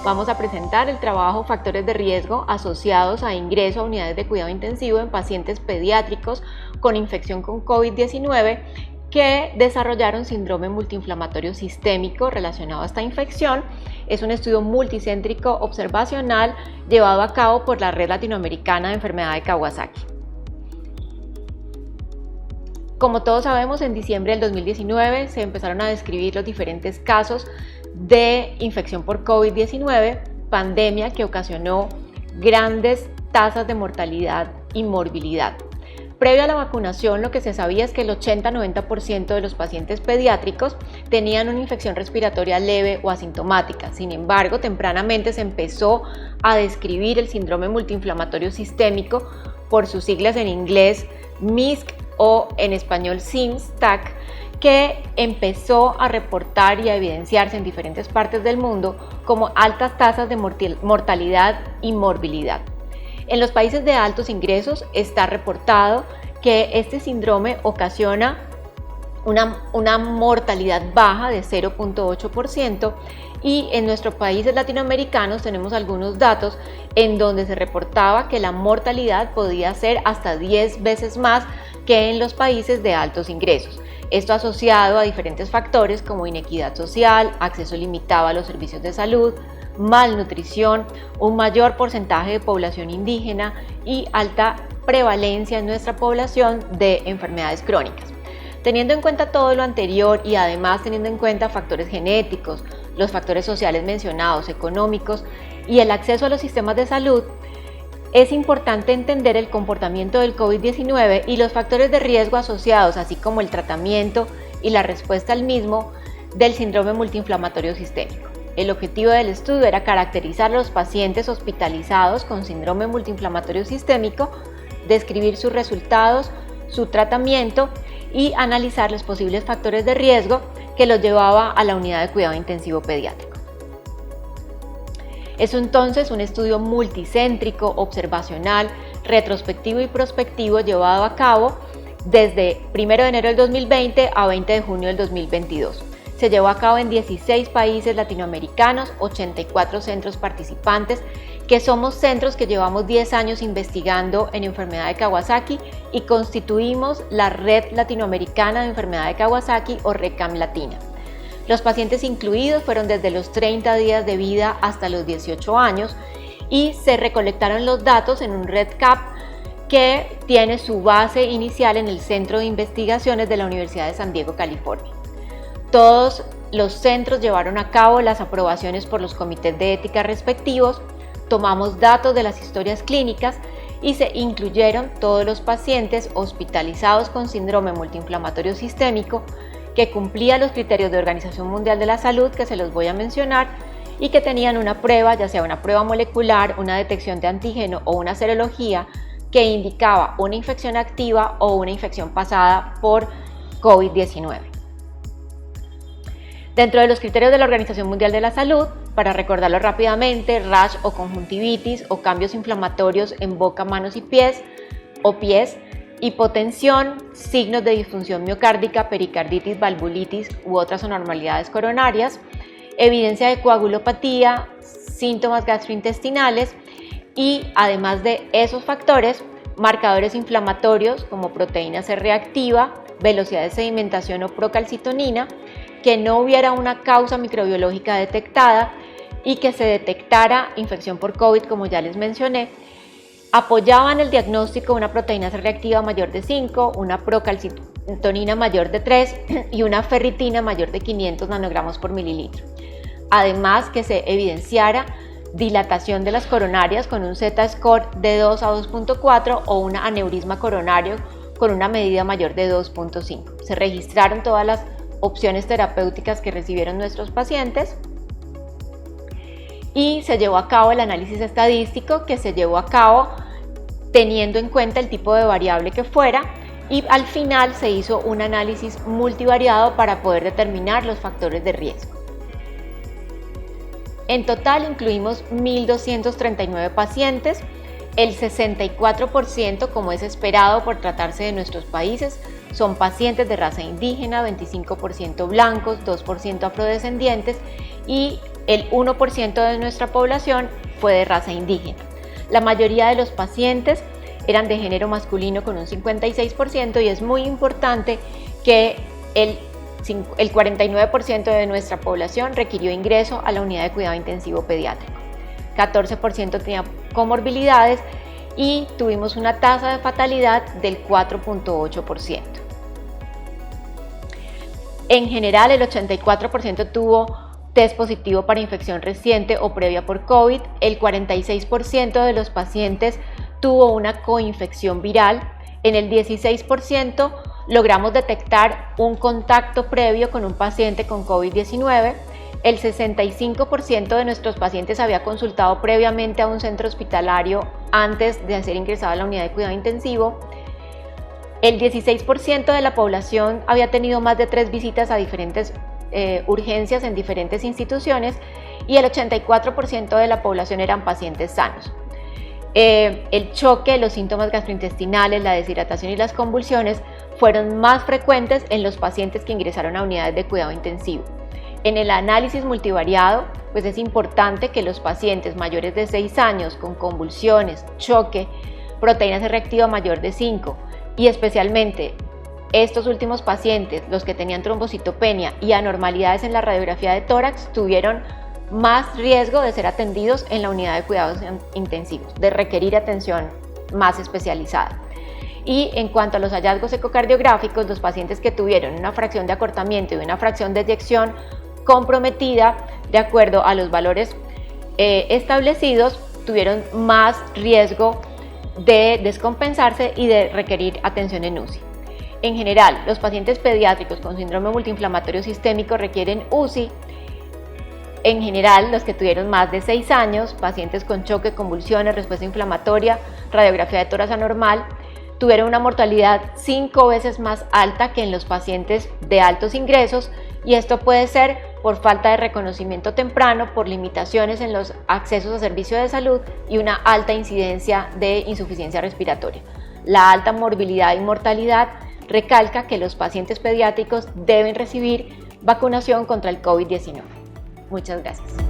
vamos a presentar el trabajo Factores de riesgo asociados a ingreso a unidades de cuidado intensivo en pacientes pediátricos con infección con COVID-19 que desarrollaron síndrome multiinflamatorio sistémico relacionado a esta infección. Es un estudio multicéntrico observacional llevado a cabo por la Red Latinoamericana de Enfermedad de Kawasaki. Como todos sabemos, en diciembre del 2019 se empezaron a describir los diferentes casos de infección por COVID-19, pandemia que ocasionó grandes tasas de mortalidad y morbilidad. Previo a la vacunación, lo que se sabía es que el 80-90% de los pacientes pediátricos tenían una infección respiratoria leve o asintomática. Sin embargo, tempranamente se empezó a describir el síndrome multiinflamatorio sistémico, por sus siglas en inglés MISC o en español SIMS-TAC, que empezó a reportar y a evidenciarse en diferentes partes del mundo como altas tasas de mortalidad y morbilidad. En los países de altos ingresos está reportado que este síndrome ocasiona una mortalidad baja de 0.8%, y en nuestros países latinoamericanos tenemos algunos datos en donde se reportaba que la mortalidad podía ser hasta 10 veces más que en los países de altos ingresos. Esto asociado a diferentes factores como inequidad social, acceso limitado a los servicios de salud, malnutrición, un mayor porcentaje de población indígena y alta prevalencia en nuestra población de enfermedades crónicas. Teniendo en cuenta todo lo anterior y además teniendo en cuenta factores genéticos, los factores sociales mencionados, económicos y el acceso a los sistemas de salud, es importante entender el comportamiento del COVID-19 y los factores de riesgo asociados, así como el tratamiento y la respuesta al mismo del síndrome multiinflamatorio sistémico. El objetivo del estudio era caracterizar a los pacientes hospitalizados con síndrome multiinflamatorio sistémico, describir sus resultados, su tratamiento y analizar los posibles factores de riesgo que los llevaba a la unidad de cuidado intensivo pediátrico. Es entonces un estudio multicéntrico, observacional, retrospectivo y prospectivo llevado a cabo desde 1 de enero del 2020 a 20 de junio del 2022. Se llevó a cabo en 16 países latinoamericanos, 84 centros participantes, que somos centros que llevamos 10 años investigando en enfermedad de Kawasaki y constituimos la Red Latinoamericana de Enfermedad de Kawasaki o RECAM Latina. Los pacientes incluidos fueron desde los 30 días de vida hasta los 18 años y se recolectaron los datos en un REDCap que tiene su base inicial en el Centro de Investigaciones de la Universidad de San Diego, California. Todos los centros llevaron a cabo las aprobaciones por los comités de ética respectivos, tomamos datos de las historias clínicas y se incluyeron todos los pacientes hospitalizados con síndrome multiinflamatorio sistémico que cumplían los criterios de Organización Mundial de la Salud, que se los voy a mencionar, y que tenían una prueba, ya sea una prueba molecular, una detección de antígeno o una serología que indicaba una infección activa o una infección pasada por COVID-19. Dentro de los criterios de la Organización Mundial de la Salud, para recordarlo rápidamente, rash o conjuntivitis o cambios inflamatorios en boca, manos y pies, hipotensión, signos de disfunción miocárdica, pericarditis, valvulitis u otras anormalidades coronarias, evidencia de coagulopatía, síntomas gastrointestinales y además de esos factores, marcadores inflamatorios como proteína C reactiva, velocidad de sedimentación o procalcitonina, que no hubiera una causa microbiológica detectada y que se detectara infección por COVID, como ya les mencioné, apoyaban el diagnóstico una proteína C reactiva mayor de 5, una procalcitonina mayor de 3 y una ferritina mayor de 500 nanogramos por mililitro. Además, que se evidenciara dilatación de las coronarias con un Z-score de 2 a 2.4 o un aneurisma coronario con una medida mayor de 2.5. Se registraron todas las opciones terapéuticas que recibieron nuestros pacientes y se llevó a cabo el análisis estadístico, que se llevó a cabo teniendo en cuenta el tipo de variable que fuera, y al final se hizo un análisis multivariado para poder determinar los factores de riesgo. En total incluimos 1.239 pacientes, el 64%, como es esperado por tratarse de nuestros países, son pacientes de raza indígena, 25% blancos, 2% afrodescendientes y el 1% de nuestra población fue de raza indígena. La mayoría de los pacientes eran de género masculino con un 56% y es muy importante que el 49% de nuestra población requirió ingreso a la unidad de cuidado intensivo pediátrico. 14% tenía comorbilidades y tuvimos una tasa de fatalidad del 4.8%. En general, el 84% tuvo test positivo para infección reciente o previa por COVID, el 46% de los pacientes tuvo una coinfección viral, en el 16% logramos detectar un contacto previo con un paciente con COVID-19, el 65% de nuestros pacientes había consultado previamente a un centro hospitalario antes de ser ingresado a la unidad de cuidado intensivo, el 16% de la población había tenido más de 3 visitas a diferentes urgencias en diferentes instituciones y el 84% de la población eran pacientes sanos. El choque, los síntomas gastrointestinales, la deshidratación y las convulsiones fueron más frecuentes en los pacientes que ingresaron a unidades de cuidado intensivo. En el análisis multivariado, pues es importante que los pacientes mayores de 6 años con convulsiones, choque, proteína C reactiva mayor de 5 y especialmente estos últimos pacientes, los que tenían trombocitopenia y anormalidades en la radiografía de tórax, tuvieron más riesgo de ser atendidos en la unidad de cuidados intensivos, de requerir atención más especializada. Y en cuanto a los hallazgos ecocardiográficos, los pacientes que tuvieron una fracción de acortamiento y una fracción de eyección comprometida, de acuerdo a los valores establecidos, tuvieron más riesgo de descompensarse y de requerir atención en UCI. En general, los pacientes pediátricos con síndrome multiinflamatorio sistémico requieren UCI. En general, los que tuvieron más de 6 años, pacientes con choque, convulsiones, respuesta inflamatoria, radiografía de tórax anormal, tuvieron una mortalidad 5 veces más alta que en los pacientes de altos ingresos, y esto puede ser por falta de reconocimiento temprano, por limitaciones en los accesos a servicios de salud y una alta incidencia de insuficiencia respiratoria. La alta morbilidad y mortalidad recalca que los pacientes pediátricos deben recibir vacunación contra el COVID-19. Muchas gracias.